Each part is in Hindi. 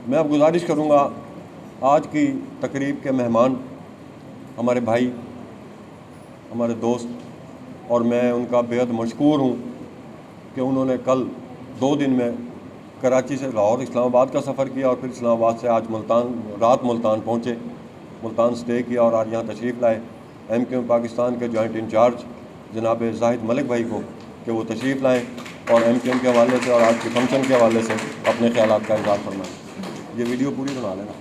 मैं अब गुजारिश करूँगा, आज की तकरीब के मेहमान हमारे भाई, हमारे दोस्त, और मैं उनका बेहद मशकूर हूँ कि उन्होंने कल 2 दिन में कराची से लाहौर इस्लामाबाद का सफ़र किया और फिर इस्लामाबाद से आज रात मुल्तान पहुँचे, मुल्तान स्टे किया और आज यहाँ तशरीफ़ लाए। MQM पाकिस्तान के जॉइंट इंचार्ज जनाब जाहिद मलिक भाई को कि वो तशरीफ़ लाएँ और MQM के हवाले से और आज के फंक्शन के हवाले से अपने ख्यालात का इज़हार फरमाएँ। ये वीडियो पूरी बना लेना।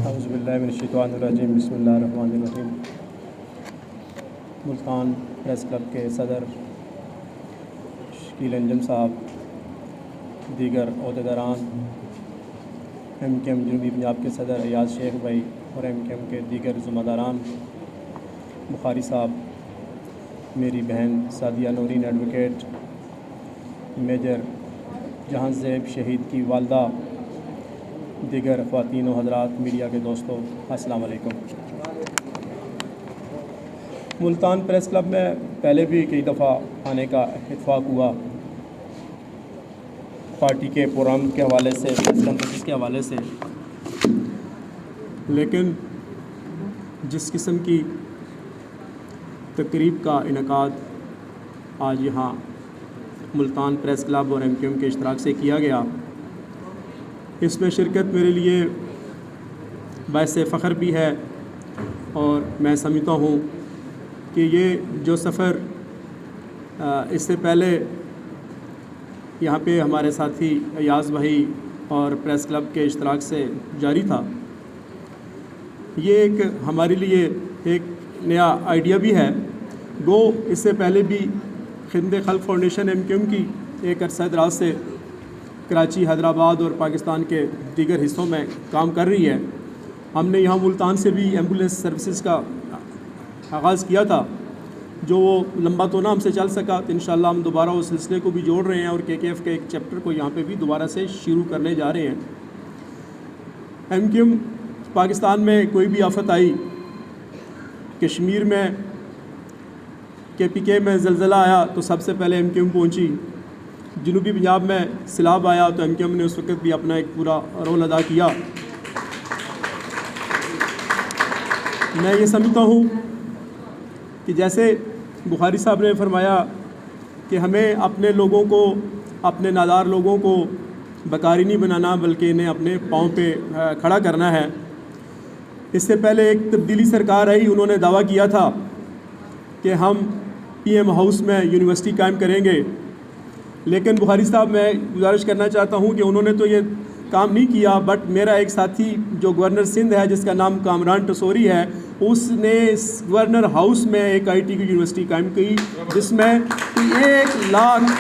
औज़ुबिल्लाहिमिनश्शैतानिर्रजीम, बिस्मिल्लाहिर्रहमानिर्रहीम। मुल्तान प्रेस क्लब के सदर शकील अंजम साहब, दीगर अहदेदारान, MQM जनूबी पंजाब के सदर अयाज शेख भाई और MQM के दीगर ज़िम्मेदारान, बुखारी साहब, मेरी बहन सादिया नूरीन एडवोकेट, मेजर जहां ज़ैब शहीद की वालदा, दीगर ख़वातीन व हज़रात, मीडिया के दोस्तों, अस्सलाम वालेकुम। मुल्तान प्रेस क्लब में पहले भी कई दफ़ा आने का इत्तेफाक हुआ, पार्टी के प्रोग्राम के हवाले से, प्रेस कॉन्फ्रेंस के हवाले से, लेकिन जिस किस्म की तकरीब का इनेकाद आज यहाँ मुल्तान प्रेस क्लब और MQM के इश्तराक से किया गया, इसमें शिरकत मेरे लिए बाइस फ़ख्र भी है। और मैं समझता हूँ कि ये जो सफ़र इससे पहले यहाँ पे हमारे साथी अयाज भाई और प्रेस क्लब के इश्तराक से जारी था, ये एक हमारे लिए एक नया आइडिया भी है। गो इससे पहले भी खिदमत खल्क फाउंडेशन MQM की एक अरसा दराज से कराची, हैदराबाद और पाकिस्तान के दीगर हिस्सों में काम कर रही है। हमने यहाँ मुल्तान से भी एम्बुलेंस सर्विसेज का आगाज़ किया था, जो वो लंबा तो ना हमसे चल सका, तो इंशाल्लाह हम दोबारा उस सिलसिले को भी जोड़ रहे हैं और KKF के एक चैप्टर को यहाँ पे भी दोबारा से शुरू करने जा रहे हैं। MQM पाकिस्तान में कोई भी आफत आई, कश्मीर में KPK में ज़लज़ला आया तो सबसे पहले MQM पहुँची, जनूबी पंजाब में सैलाब आया तो MQM ने उस वक्त भी अपना एक पूरा रोल अदा किया। मैं ये समझता हूँ कि जैसे बुखारी साहब ने फरमाया कि हमें अपने लोगों को, अपने नादार लोगों को बकारी नहीं बनाना, बल्कि इन्हें अपने पाँव पे खड़ा करना है। इससे पहले एक तब्दीली सरकार आई, उन्होंने दावा किया था कि हम PM हाउस में यूनिवर्सिटी कायम करेंगे, लेकिन बुखारी साहब मैं गुजारिश करना चाहता हूँ कि उन्होंने तो ये काम नहीं किया, बट मेरा एक साथी जो गवर्नर सिंध है, जिसका नाम कामरान टसोरी है, उसने गवर्नर हाउस में एक IT की यूनिवर्सिटी कायम की, जिसमें 1 लाख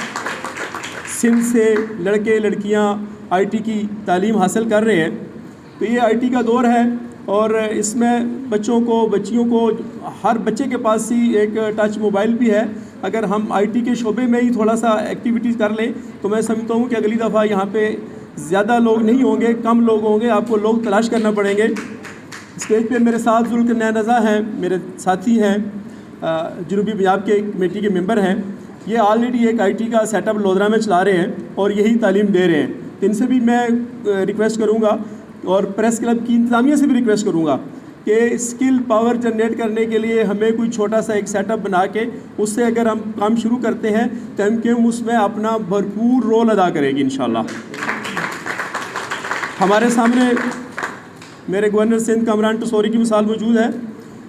सिंध से लड़के लड़कियाँ IT की तालीम हासिल कर रहे हैं। तो ये IT का दौर है और इसमें बच्चों को, बच्चियों को, हर बच्चे के पास ही एक टच मोबाइल भी है। अगर हम IT के शोबे में ही थोड़ा सा एक्टिविटीज़ कर लें तो मैं समझता हूँ कि अगली दफ़ा यहाँ पे ज़्यादा लोग नहीं होंगे, कम लोग होंगे, आपको लोग तलाश करना पड़ेंगे। स्टेज पे मेरे साथ जुल्करनैन रज़ा हैं, मेरे साथी हैं, जनूबी पंजाब के कमेटी के मेंबर हैं। ये ऑलरेडी एक IT का सेटअप लोधरा में चला रहे हैं और यही तालीम दे रहे हैं। तो इनसे भी मैं रिक्वेस्ट करूँगा और प्रेस क्लब की इंतज़ामिया से भी रिक्वेस्ट करूँगा कि स्किल पावर जनरेट करने के लिए हमें कोई छोटा सा एक सेटअप बना के उससे अगर हम काम शुरू करते हैं तो MQM उसमें अपना भरपूर रोल अदा करेगी इंशाल्लाह। हमारे सामने मेरे गवर्नर सिंध कामरान टसोरी की मिसाल मौजूद है।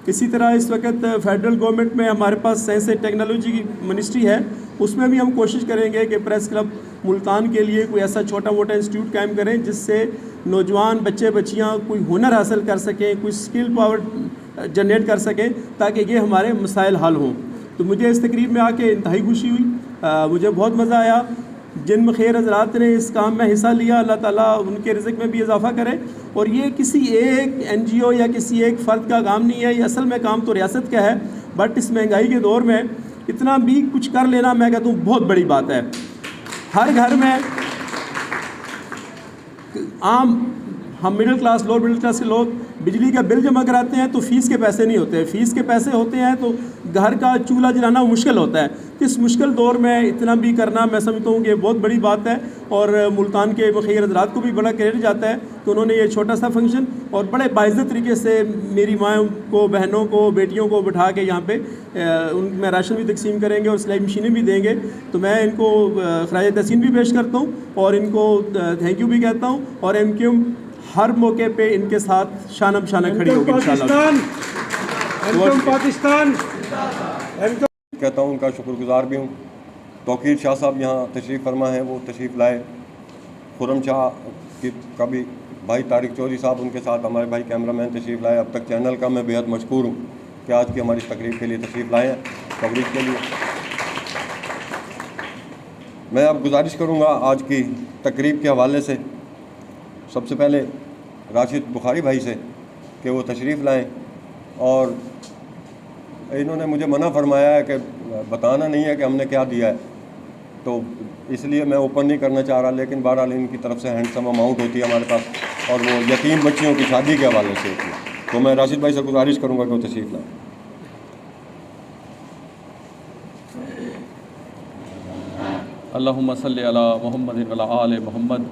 इसी तरह इस वक्त फेडरल गवर्नमेंट में हमारे पास साइंस एंड टेक्नोलॉजी की मिनिस्ट्री है, उसमें भी हम कोशिश करेंगे कि प्रेस क्लब मुल्तान के लिए कोई ऐसा छोटा मोटा इंस्टीट्यूट कायम करें जिससे नौजवान बच्चे बच्चियां कोई हुनर हासिल कर सकें, कोई स्किल पावर जनरेट कर सकें, ताकि ये हमारे मसाइल हल हों। तो मुझे इस तकरीब में आके इंतहाई खुशी हुई, मुझे बहुत मज़ा आया। जिन खैर हज़रात ने इस काम में हिस्सा लिया, अल्लाह ताला उनके रिज़्क़ में भी इजाफ़ा करे। और ये किसी एक NGO या किसी एक फ़र्द का काम नहीं है, ये असल में काम तो रियासत का है। बट इस महंगाई के दौर में इतना भी कुछ कर लेना, मैं कहता हूँ बहुत बड़ी बात है। हर घर में आम हम middle class, lower middle class के लोग बिजली का बिल जमा कराते हैं तो फ़ीस के पैसे नहीं होते, फ़ीस के पैसे होते हैं तो घर का चूल्हा जलाना मुश्किल होता है। तो इस मुश्किल दौर में इतना भी करना मैं समझता हूँ कि बहुत बड़ी बात है, और मुल्तान के मुखिया हज़रात को भी बड़ा क्रेडिट जाता है कि उन्होंने ये छोटा सा फंक्शन और बड़े बाइज़्ज़त तरीके से मेरी माँ को, बहनों को, बेटियों को बिठा के यहाँ पे उनमें राशन भी तकसीम करेंगे और सिलाई मशीनें भी देंगे। तो मैं इनको खराज तहसीन भी पेश करता हूँ और इनको थैंक यू भी कहता हूँ, और MQM हर मौके पे इनके साथ शानम शाना खड़ी होगी इंशाल्लाह। पाकिस्तान कहता हूँ, उनका शुक्रगुजार भी हूँ। तौकीर शाह साहब यहाँ तशरीफ़ फरमा हैं, वो तशरीफ़ लाए। खुरम शाह का भी भाई तारिक चौधरी साहब, उनके साथ हमारे भाई कैमरामैन तशरीफ़ लाए। अब तक चैनल का मैं बेहद मशकूर हूँ कि आज की हमारी तकरीब के लिए तशरीफ़ लाए हैं, कवरेज के लिए। मैं अब गुजारिश करूँगा आज की तकरीब के हवाले से सबसे पहले राशिद बुखारी भाई से कि वो तशरीफ़ लाएँ, और इन्होंने मुझे मना फरमाया है कि बताना नहीं है कि हमने क्या दिया है, तो इसलिए मैं ओपन नहीं करना चाह रहा। लेकिन बहरहाल इनकी तरफ से हैंडसम अमाउंट होती है हमारे पास, और वो यतीम बच्चियों की शादी के हवाले से होती है। तो मैं राशिद भाई से गुजारिश करूँगा कि वो तशरीफ़ लाएँ। अल्लाहुम्मा सल्ली अला मुहम्मद व अला आले मुहम्मद।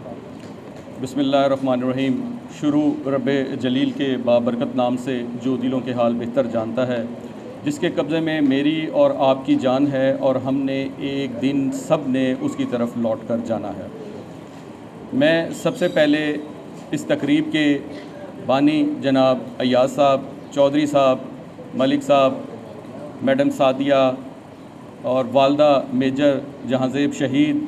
बिस्मिल्लाहिर्रहमानिर्रहीम। शुरू रब्बे जलील के बाबरकत नाम से जो दिलों के हाल बेहतर जानता है, जिसके कब्ज़े में मेरी और आपकी जान है, और हमने एक दिन सब ने उसकी तरफ लौट कर जाना है। मैं सबसे पहले इस तकरीब के बानी जनाब अय्याज साहब, चौधरी साहब, मलिक साहब, मैडम सादिया और वालदा मेजर जहाँज़ेब शहीद,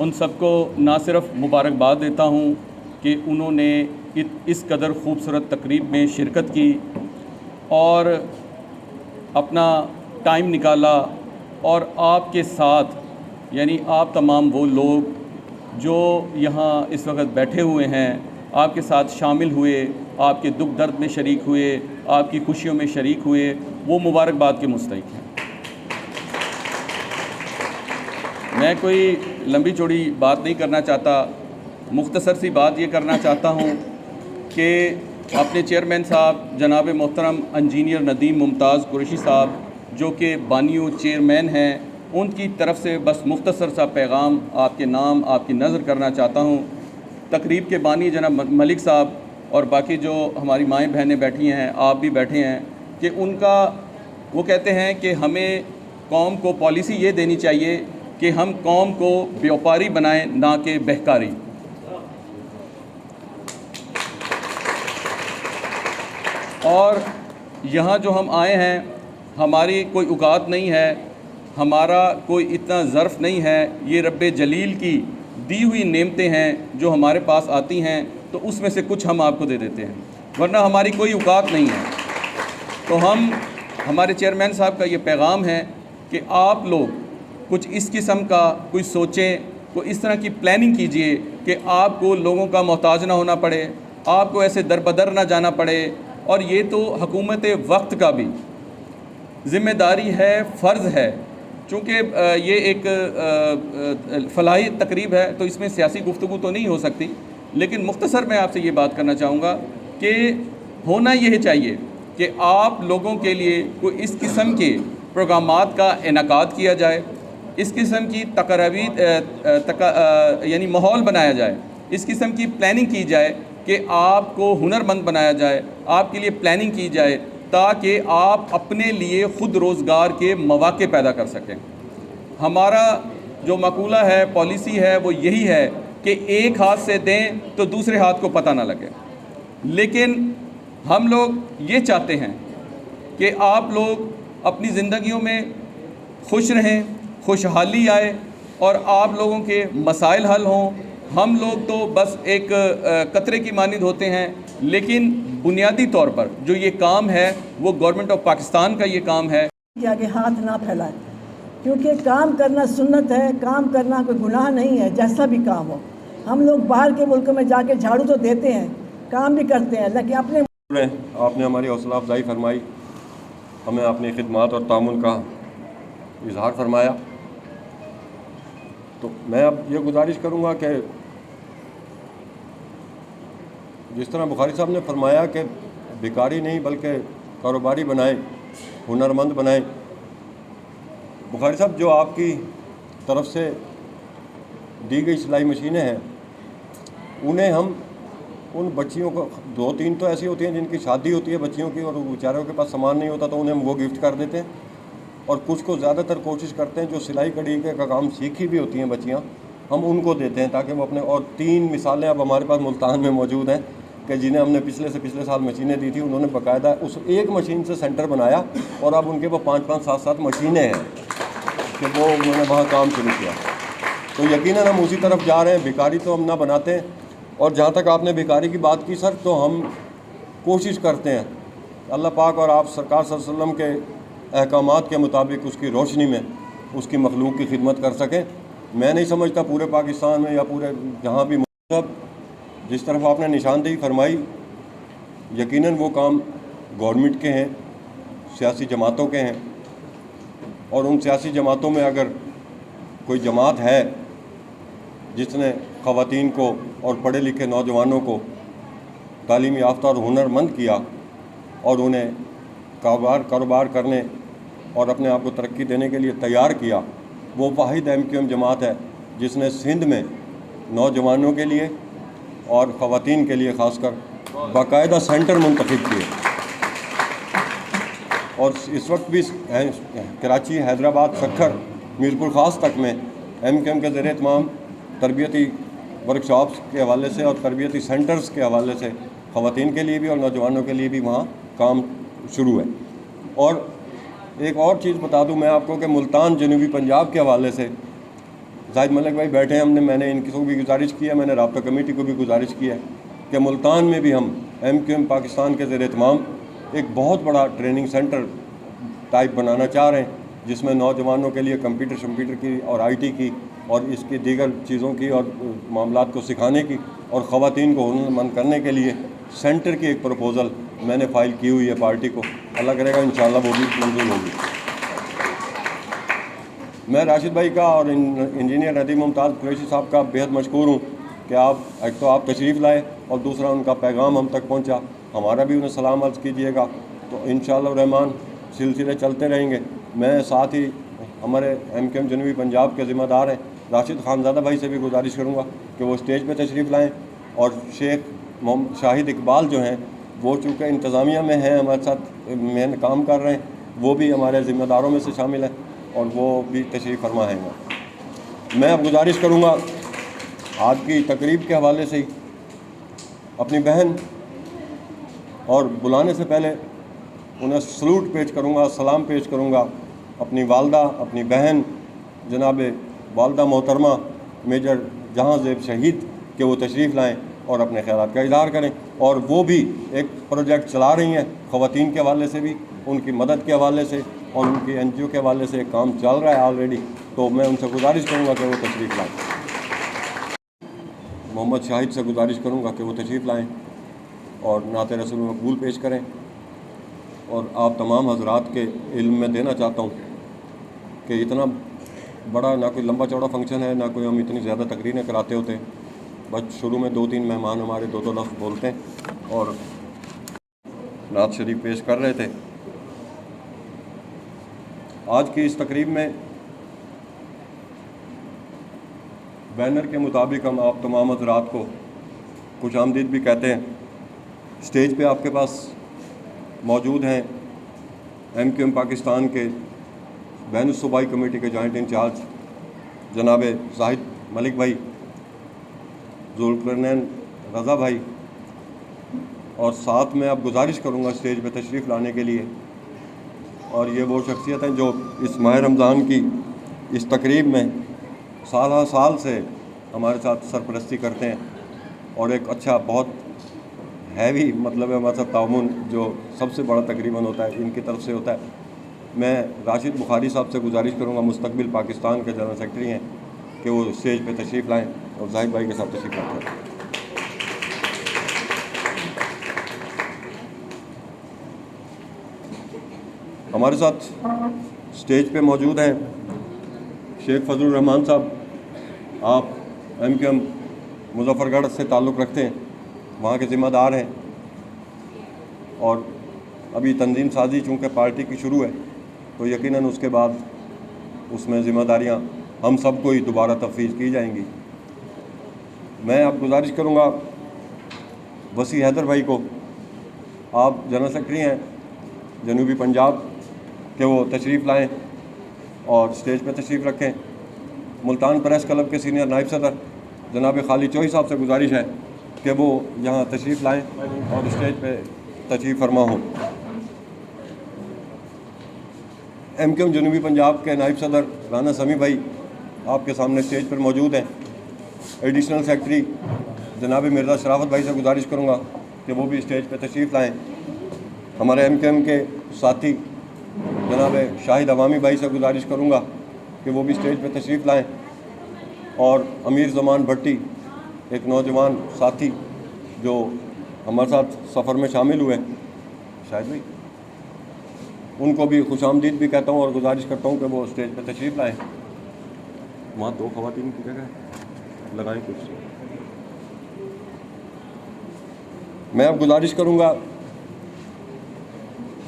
उन सबको ना सिर्फ मुबारकबाद देता हूँ कि उन्होंने इस कदर ख़ूबसूरत तकरीब में शिरकत की और अपना टाइम निकाला, और आपके साथ यानी आप तमाम वो लोग जो यहाँ इस वक्त बैठे हुए हैं, आपके साथ शामिल हुए, आपके दुख दर्द में शरीक हुए, आपकी खुशियों में शरीक हुए, वो मुबारकबाद के मुस्तहिक़ हैं। मैं कोई लंबी चौड़ी बात नहीं करना चाहता, मुख्तसर सी बात ये करना चाहता हूँ कि अपने चेयरमैन साहब जनाब मोहतरम इंजीनियर नदीम मुमताज़ कुरैशी साहब, जो कि बानियों चेयरमैन हैं, उनकी तरफ से बस मुख्तसर सा पैगाम आपके नाम आपकी नज़र करना चाहता हूँ। तकरीब के बानी जनाब मलिक साहब और बाकी जो हमारी माएँ बहनें बैठी हैं, आप भी बैठे हैं, कि उनका वो कहते हैं कि हमें कौम को पॉलिसी ये देनी चाहिए कि हम कौम को व्यापारी बनाएं, ना कि बहकारी। और यहाँ जो हम आए हैं, हमारी कोई औकात नहीं है, हमारा कोई इतना ज़र्फ़ नहीं है, ये रब्बे जलील की दी हुई नेमतें हैं जो हमारे पास आती हैं, तो उसमें से कुछ हम आपको दे देते हैं, वरना हमारी कोई औकात नहीं है। तो हमारे चेयरमैन साहब का ये पैगाम है कि आप लोग कुछ इस किस्म का कुछ सोचें, कोई इस तरह की प्लानिंग कीजिए कि आपको लोगों का मोहताज ना होना पड़े, आपको ऐसे दर बदर ना जाना पड़े। और ये तो हुकूमत वक्त का भी ज़िम्मेदारी है, फ़र्ज़ है, चूँकि ये एक फलाही तकरीब है तो इसमें सियासी गुफ्तगू तो नहीं हो सकती, लेकिन मुख्तसर मैं आपसे ये बात करना चाहूँगा कि होना यह चाहिए कि आप लोगों के लिए कोई इस किस्म के प्रोग्रामात का इनेकाद किया जाए, इस किस्म की यानी माहौल बनाया जाए, इस किस्म की प्लानिंग की जाए कि आपको हुनरमंद बनाया जाए, आपके लिए प्लानिंग की जाए ताकि आप अपने लिए ख़ुद रोज़गार के मौक़े पैदा कर सकें। हमारा जो मकूला है, पॉलिसी है, वो यही है कि एक हाथ से दें तो दूसरे हाथ को पता ना लगे। लेकिन हम लोग ये चाहते हैं कि आप लोग अपनी ज़िंदगियों में खुश रहें, खुशहाली आए और आप लोगों के मसाइल हल हों। हम लोग तो बस एक कतरे की मानिंद होते हैं, लेकिन बुनियादी तौर पर जो ये काम है वो गवर्नमेंट ऑफ पाकिस्तान का ये काम है कि आगे हाथ ना फैलाएं, क्योंकि काम करना सुन्नत है, काम करना कोई गुनाह नहीं है, जैसा भी काम हो। हम लोग बाहर के मुल्कों में जाके झाड़ू तो देते हैं, काम भी करते हैं, लेकिन अपने आपने हमारी हौसला अफजाई फरमाई, हमें अपनी खिदमत और तामुन का इजहार फरमाया। तो मैं अब ये गुजारिश करूँगा कि जिस तरह बुखारी साहब ने फरमाया कि भिखारी नहीं बल्कि कारोबारी बनाएं, हुनरमंद बनाएं। बुखारी साहब, जो आपकी तरफ से दी गई सिलाई मशीनें हैं, उन्हें हम उन बच्चियों को, 2-3 तो ऐसी होती हैं जिनकी शादी होती है बच्चियों की और बेचारों के पास सामान नहीं होता, तो उन्हें हम वो गिफ्ट कर देते हैं। और कुछ को ज़्यादातर कोशिश करते हैं जो सिलाई कढ़ी का काम सीखी भी होती हैं बच्चियाँ, हम उनको देते हैं ताकि वो अपने, और 3 मिसालें अब हमारे पास मुल्तान में मौजूद हैं कि जिन्हें हमने पिछले साल मशीनें दी थी, उन्होंने बाकायदा उस एक मशीन से सेंटर बनाया और अब उनके पास 5-5, 7-7 मशीनें हैं कि वो उन्होंने वहाँ काम शुरू किया। तो यकीनन हम उसी तरफ जा रहे हैं। भिखारी तो हम ना बनाते हैं। और जहाँ तक आपने भिखारी की बात की सर, तो हम कोशिश करते हैं अल्लाह पाक और आप सरकार सल्लल्लाहु अलैहि वसल्लम के अहकामात के मुताबिक उसकी रोशनी में उसकी मखलूक की खिदमत कर सकें। मैं नहीं समझता पूरे पाकिस्तान में या पूरे जहाँ भी सब जिस तरफ आपने निशानदेही फरमाई, यकीनन वो काम गवर्नमेंट के हैं, सियासी जमातों के हैं। और उन सियासी जमातों में अगर कोई जमात है जिसने ख़वातीन को और पढ़े लिखे नौजवानों को तालीम याफ्ता और हुनरमंद किया और उन्हें कारोबार करने और अपने आप को तरक्की देने के लिए तैयार किया, वो वाहिद MQM जमात है जिसने सिंध में नौजवानों के लिए और ख़वातीन के लिए ख़ासकर बाकायदा सेंटर मुंतखब किए। और इस वक्त भी कराची, हैदराबाद, सक्खर, मीरपुर ख़ास तक में MQM के ज़रिए तमाम तरबियती वर्कशॉप्स के हवाले से और तरबियती सेंटर्स के हवाले से ख़वातीन के लिए भी और नौजवानों के लिए भी वहाँ काम शुरू है। और एक और चीज़ बता दूं मैं आपको कि मुल्तान जनूबी पंजाब के हवाले से जाहिद मलिक भाई बैठे हैं, मैंने इनकी को भी गुजारिश की है, मैंने राब्ता कमेटी को भी गुजारिश की है कि मुल्तान में भी हम MQM पाकिस्तान के ज़रिए तमाम एक बहुत बड़ा ट्रेनिंग सेंटर टाइप बनाना चाह रहे हैं, जिसमें नौजवानों के लिए कंप्यूटर की और IT की और इसकी दीगर चीज़ों की और मामलात को सिखाने की और ख़वातीन को हुनरमंद करने के लिए सेंटर की एक प्रपोज़ल मैंने फ़ाइल की हुई है पार्टी को। अल्लाह करेगा इंशाअल्लाह वो भी मंजूर होगी। मैं राशिद भाई का और इंजीनियर नदीम मुमताज़ कुरैशी साहब का बेहद मशकूर हूँ कि आप, एक तो आप तशरीफ़ लाए और दूसरा उनका पैगाम हम तक पहुँचा। हमारा भी उन्हें सलाम अर्ज़ कीजिएगा। तो इंशाअल्लाह रहमान सिलसिले चलते रहेंगे। मैं साथ ही हमारे MQM जनूबी पंजाब के ज़िम्मेदार हैं राशिद खानज़ादा भाई से भी गुजारिश करूँगा कि वो स्टेज पे तशरीफ़ लाएँ। और शेख शाहिद इकबाल जो हैं, वो चूँकि इंतज़ामिया में हैं, हमारे साथ मेन काम कर रहे हैं, वो भी हमारे ज़िम्मेदारों में से शामिल हैं और वो भी तशरीफ़ फरमा हैं। मैं अब गुजारिश करूँगा आज की तकरीब के हवाले से ही अपनी बहन, और बुलाने से पहले उन्हें सलूट पेश करूँगा, सलाम पेश करूँगा अपनी वालदा, अपनी बहन जनाब वालदा मोहतरमा मेजर जहां ज़ेब शहीद के वो तशरीफ़ लाएँ और अपने ख़यालात का इज़हार करें। और वो भी एक प्रोजेक्ट चला रही हैं ख़वातीन के हवाले से भी, उनकी मदद के हवाले से और उनकी NGO के हवाले से काम चल रहा है ऑलरेडी। तो मैं उनसे गुजारिश करूँगा कि वो तशरीफ़ लाएँ। मोहम्मद शाहिद से गुजारिश करूँगा कि वो तशरीफ़ लाएँ और नाते रसूल मकबूल पेश करें। और आप तमाम हज़रात के इल्म में देना चाहता हूँ कि इतना बड़ा ना कोई लंबा चौड़ा फंक्शन है, ना कोई हम इतनी ज़्यादा तकरीरें कराते होते। बस शुरू में 2-3 मेहमान हमारे 2-2 लफ्ज़ बोलते हैं और नात शरीफ पेश कर रहे थे। आज की इस तकरीब में बैनर के मुताबिक हम आप तमाम हज़रात को खुश आमदीद भी कहते हैं। स्टेज पे आपके पास मौजूद हैं MQM पाकिस्तान के बैन सूबाई कमेटी के जॉइंट इंचार्ज जनाब जाहिद मलिक भाई, जुल्फ़रनैन रज़ा भाई, और साथ में अब गुजारिश करूँगा स्टेज पे तशरीफ़ लाने के लिए। और ये वो शख्सियत हैं जो इस माह रमज़ान की इस तकरीब में साल से हमारे साथ सरपरस्ती करते हैं और एक अच्छा बहुत हैवी मतलब है हमारे साथ ताउन जो सबसे बड़ा तकरीबन होता है इनकी तरफ से होता है। मैं राशिद बुखारी साहब से गुजारिश करूँगा, मुस्तकबिल पाकिस्तान के जनरल सेक्रेटरी हैं, कि वो स्टेज पे तशरीफ़ लाएँ और जाहिद भाई के साथ तशरीफ़ लाएँ। हमारे साथ स्टेज पे मौजूद हैं शेख फजलुर रहमान साहब। आप MQM मुजफ्फरगढ़ से ताल्लुक़ रखते हैं वहाँ के ज़िम्मेदार हैं, और अभी तंजीम साजी चूँकि पार्टी की शुरू है तो यकीनन उसके बाद उसमें ज़िम्मेदारियाँ हम सबको ही दोबारा तफवीज़ की जाएंगी। मैं अब गुजारिश करूँगा वसी हैदर भाई को, आप जनरल सेक्रेटरी हैं जनूबी पंजाब के, वो तशरीफ़ लाएँ और स्टेज पर तशरीफ़ रखें। मुल्तान प्रेस क्लब के सीनियर नायब सदर जनाब खालिद चौही साहब से गुजारिश है कि वो यहाँ तशरीफ़ लाएँ और स्टेज पे तशरीफ़ फरमा हों। MKM जनूबी पंजाब के नायब सदर राना समी भाई आपके सामने स्टेज पर मौजूद हैं। एडिशनल सेक्रेटरी जनाब मिर्ज़ा शराफत भाई से गुजारिश करूँगा कि वो भी स्टेज पर तशरीफ़ लाएँ। हमारे MKM के साथी जनाब शाहिद अवामी भाई से गुजारिश करूँगा कि वो भी स्टेज पर तशरीफ़ लाएँ। और अमीर ज़मान भट्टी, एक नौजवान साथी जो हमारे साथ सफ़र में शामिल हुए, शायद भाई, उनको भी खुशामदीद भी कहता हूँ और गुजारिश करता हूँ कि वो स्टेज पर तशरीफ़ लाएँ। वहाँ 2 ख़वातीन की जगह लगाएँ कुछ। मैं अब गुजारिश करूँगा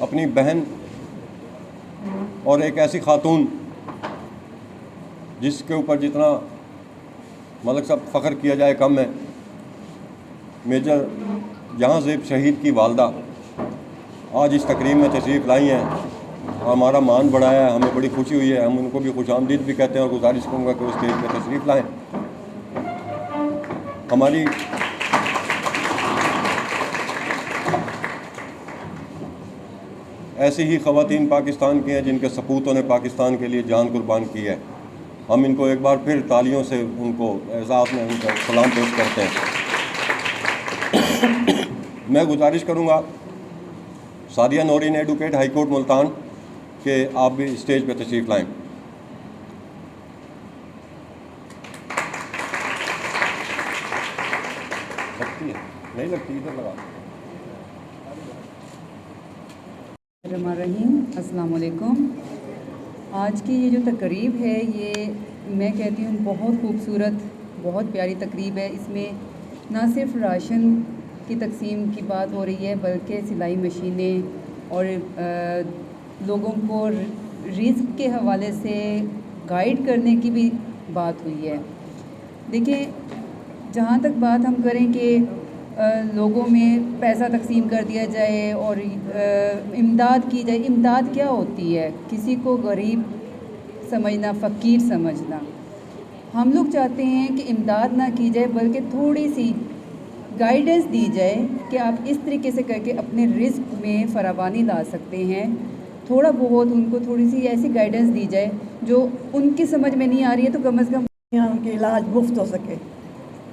अपनी बहन और एक ऐसी खातून जिसके ऊपर जितना मलिक साहब फ़ख्र किया जाए कम है, मेजर जहां ज़ेब शहीद की वालदा आज इस तकरीब में तशरीफ़ लाई हैं। हमारा मान बढ़ाया है, हमें बड़ी खुशी हुई है। हम उनको भी खुशामदीद भी कहते हैं और गुजारिश करूँगा कि वो स्टेज पर तशरीफ़ लाएँ। हमारी ऐसी ही ख़वातीन पाकिस्तान की हैं जिनके सपूतों ने पाकिस्तान के लिए जान कुर्बान की है। हम इनको एक बार फिर तालियों से उनको एज़ाज़ में उनका सलाम पेश करते हैं। मैं गुजारिश करूँगा Sadia Naureen advocate high court Multan के आप भी स्टेज पर तशरीफ़ लाएँ। लगती है नहीं लगती, इधर लगा। रहीम अस्सलाम वालेकुम। आज की ये जो तकरीब है ये मैं कहती हूँ बहुत खूबसूरत, बहुत प्यारी तकरीब है। इसमें ना सिर्फ राशन की तकसीम की बात हो रही है बल्कि सिलाई मशीनें और लोगों को रिस्क के हवाले से गाइड करने की भी बात हुई है। देखिए, जहाँ तक बात हम करें कि लोगों में पैसा तकसीम कर दिया जाए और इमदाद की जाए, इमदाद क्या होती है? किसी को गरीब समझना, फ़कीर समझना। हम लोग चाहते हैं कि इमदाद ना की जाए बल्कि थोड़ी सी गाइडेंस दी जाए कि आप इस तरीके से करके अपने रिस्क में फरावानी ला सकते हैं। थोड़ा बहुत उनको थोड़ी सी ऐसी गाइडेंस दी जाए जो उनकी समझ में नहीं आ रही है तो कम से कम यहाँ उनकी इलाज मुफ्त हो सके।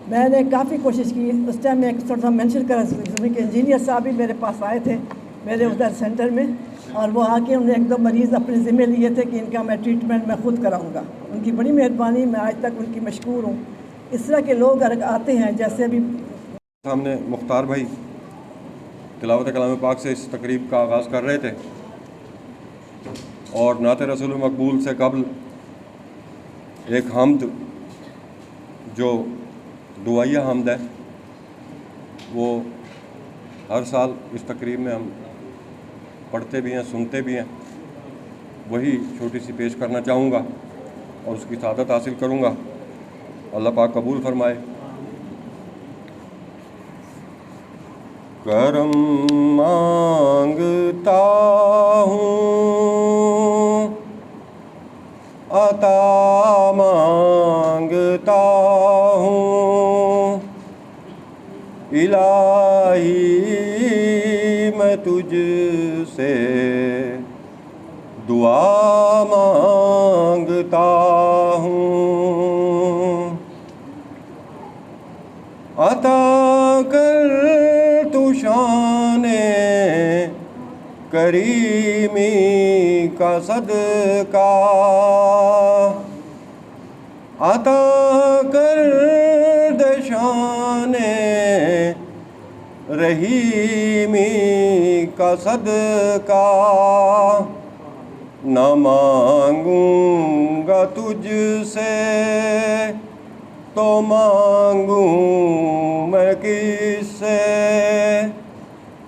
मैंने काफ़ी कोशिश की। उस टाइम मैं थोड़ा सा मेंशन करा कि इंजीनियर साहब भी मेरे पास आए थे मेरे उधर सेंटर में, और वो आके उन्होंने 1-2 मरीज़ अपने ज़िम्मे लिए थे कि इनका मैं ट्रीटमेंट मैं ख़ुद कराऊंगा। उनकी बड़ी मेहरबानी, मैं आज तक उनकी मशकूर हूँ। इस तरह के लोग अगर आते हैं, जैसे अभी सामने मुख्तार भाई तिलावत कलाम पाक से इस तकरीब का आगाज़ कर रहे थे, और नात रसूल मकबूल से कबल एक हमद जो दुआया हमद है वो हर साल इस तकरीब में हम पढ़ते भी हैं, सुनते भी हैं। वही छोटी सी पेश करना चाहूँगा और उसकी सादत हासिल करूँगा। अल्लाह पाक कबूल फरमाए। करम मांगता हूँ, अता मांगता हूँ, इलाही मैं तुझसे दुआ मांगता हूँ। अता कर तू शाने करीमी का सदका, अता कर दशाने रहीमी का सदका। न मांगूंगा तुझसे तो मांगूं मैं किससे,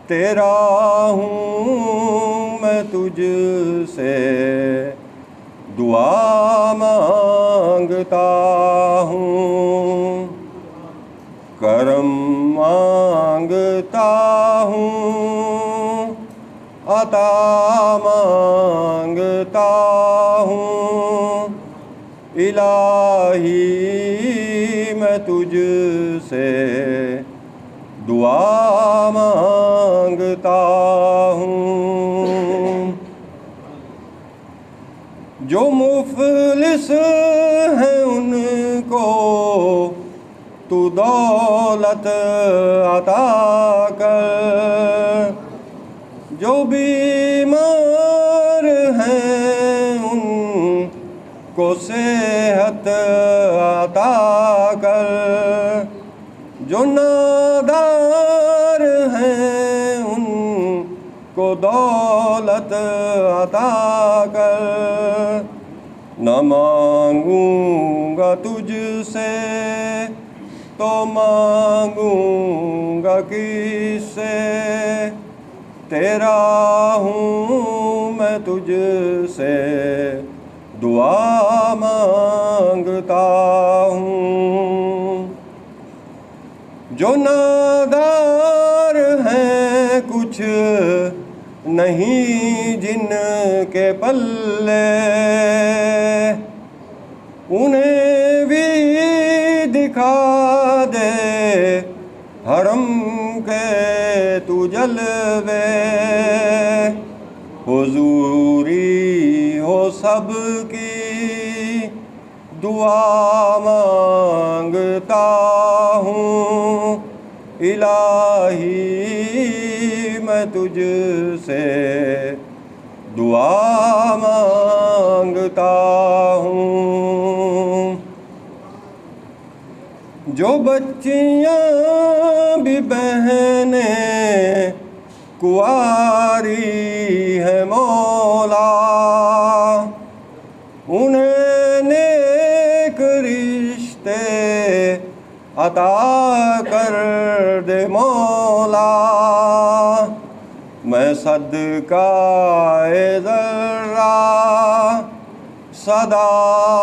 तेरा हूँ मैं तुझसे दुआ मांगता हूँ, करम मांगता हूँ, अता मांगता हूँ। इलाही मैं तुझसे दुआ मांगता हूँ। जो मुफलिस हैं उनको तू दौलत अता कर, जो बीमार हैं उनको सेहत अता कर, जो नादार हैं उनको दौलत अता कर। न मांगूंगा तुझसे तो मांगूंगा किससे, तेरा हूँ मैं तुझसे दुआ मांगता हूँ। जो नादार हैं कुछ नहीं जिनके पल्ले, उन्हें भी दिखा दे हरम के तू जलवे। हुजूरी हो सबकी दुआ मांगता हूँ, इलाही मैं तुझसे दुआ मांगता हूँ। जो बच्चियाँ भी बहनें कुआरी है मौला, उन्हें नेक रिश्ते अता कर दे मौला। मैं सदकाए ज़र्रा सदा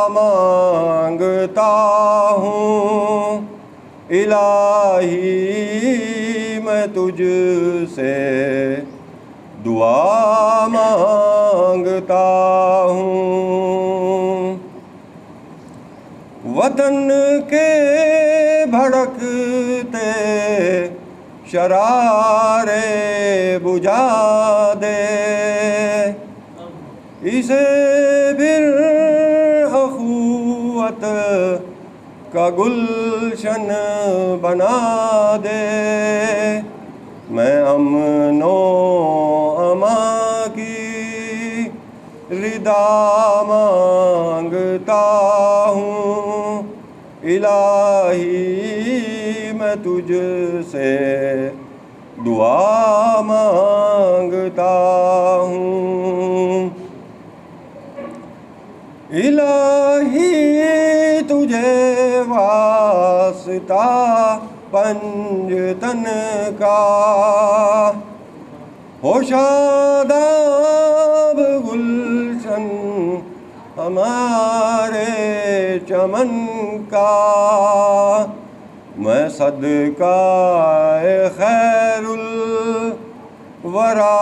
मांगता हूँ, इलाही मैं तुझसे दुआ मांगता हूँ। वतन के भड़कते शरारे बुझा दे, इसे फिर अखुवत का गुलशन बना दे। मैं अमनो अमा की रिदा मांगता हूँ, इलाही मैं तुझसे दुआ मांगता हूँ। इलाही तुझे वास्ता पंजतन का, हो शादाब गुलशन हमारे चमन का। मैं सदकाए खैरुल वरा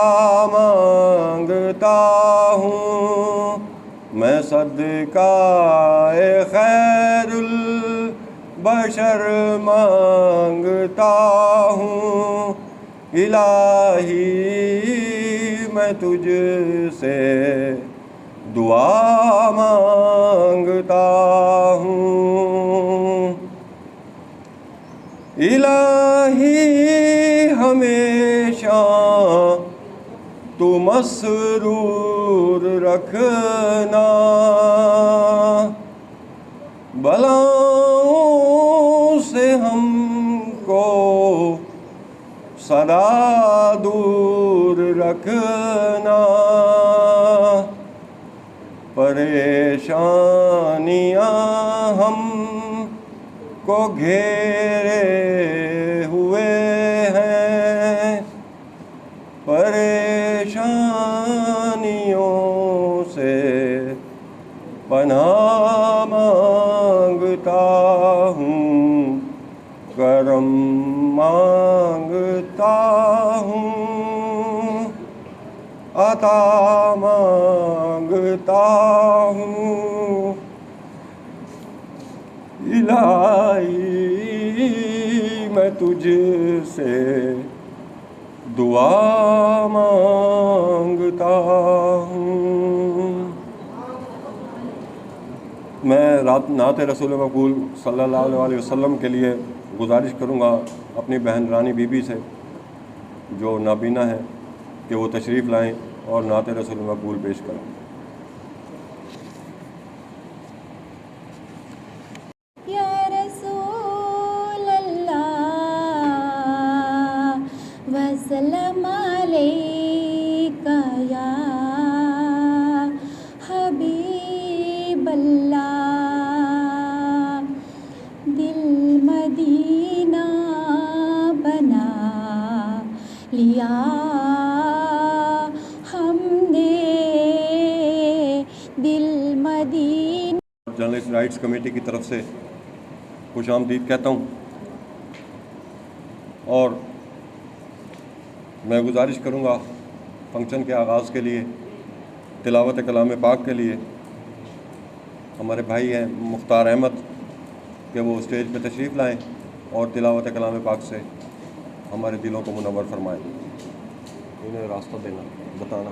मांगता हूँ, मैं सदकाए खैरुल बशर मांगता हूँ, इलाही मैं तुझसे दुआ मांगता हूँ। इलाही हमेशा तू मसरूर रखना, बलाओं से हमको सदा दूर रखना। परेशानियाँ हम को घेरे हुए हैं, परेशानियों से पनाह मांगता हूँ, करम मांगता हूँ, अता मांगता हूँ। इलाही मैं तुझसे दुआ मांगता हूँ। मैं नात रसूल मकबूल सल्लल्लाहु अलैहि वसल्लम के लिए गुजारिश करूँगा अपनी बहन रानी बीबी से, जो नाबीना है, कि वो तशरीफ़ लाएँ और नात रसूल मकबूल पेश करें। या रसूल अल्लाह वसल्लम अलैका या हबीब अल्लाह, दिल मदीना बना लिया हमने, दिल मदीना। जर्नलिस्ट राइट्स कमेटी की तरफ से खुशामदीद कहता हूँ और मैं गुजारिश करूँगा फंक्शन के आगाज़ के लिए तिलावत कलाम पाक के लिए हमारे भाई हैं मुख्तार अहमद कि वो स्टेज पे तशरीफ़ लाएँ और तिलावत कलाम पाक से हमारे दिलों को मुनव्वर फरमाएँ। इन्हें रास्ता देना, बताना।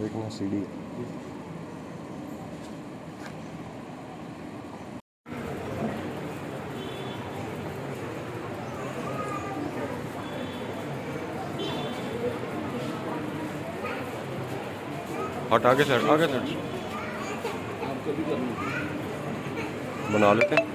देखना सीढ़ी हट आगे से बना लेते हैं।